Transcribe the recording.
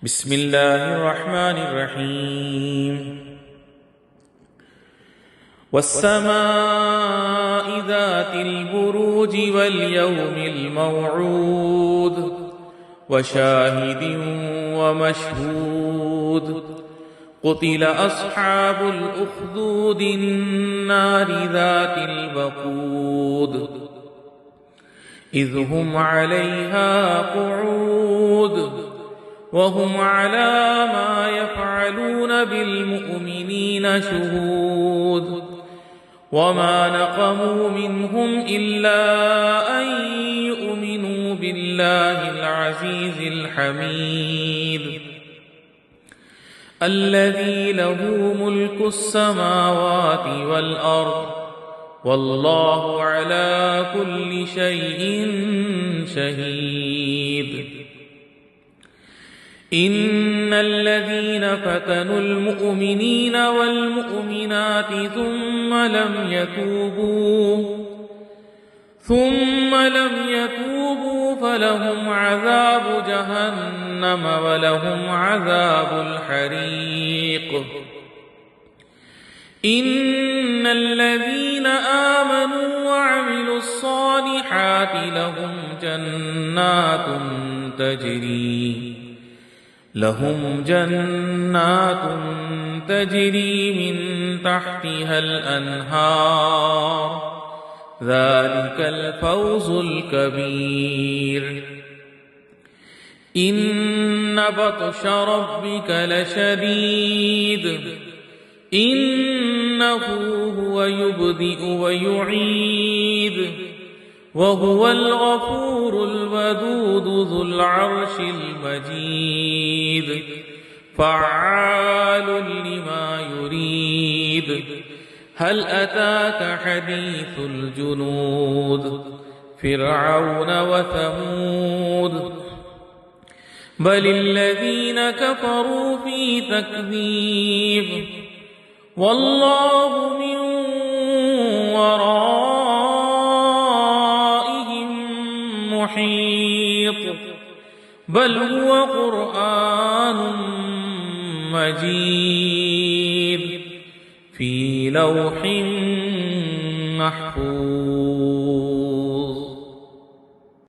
بسم الله الرحمن الرحيم والسماء ذات البروج واليوم الموعود وشاهد ومشهود قتل أصحاب الأخدود النار ذات الوقود إذ هم عليها قعود وهم على ما يفعلون بالمؤمنين شهود وما نقموا منهم إلا أن يؤمنوا بالله العزيز الحميد الذي له ملك السماوات والأرض والله على كل شيء شهيد إن الذين فتنوا المؤمنين والمؤمنات ثم لم يتوبوا فلهم عذاب جهنم ولهم عذاب الحريق إن الذين آمنوا وعملوا الصالحات لهم جنات تجري من تحتها الأنهار ذلك الفوز الكبير إن بطش ربك لشديد إنه هو يبدئ ويعيد وهو الغفور الودود ذو العرش المجيد فعال لما يريد هل أتاك حديث الجنود فرعون وثمود بل الذين كفروا في تكذيب والله من ورائهم محيط بل هو قرآن مجيد في لوح محفوظ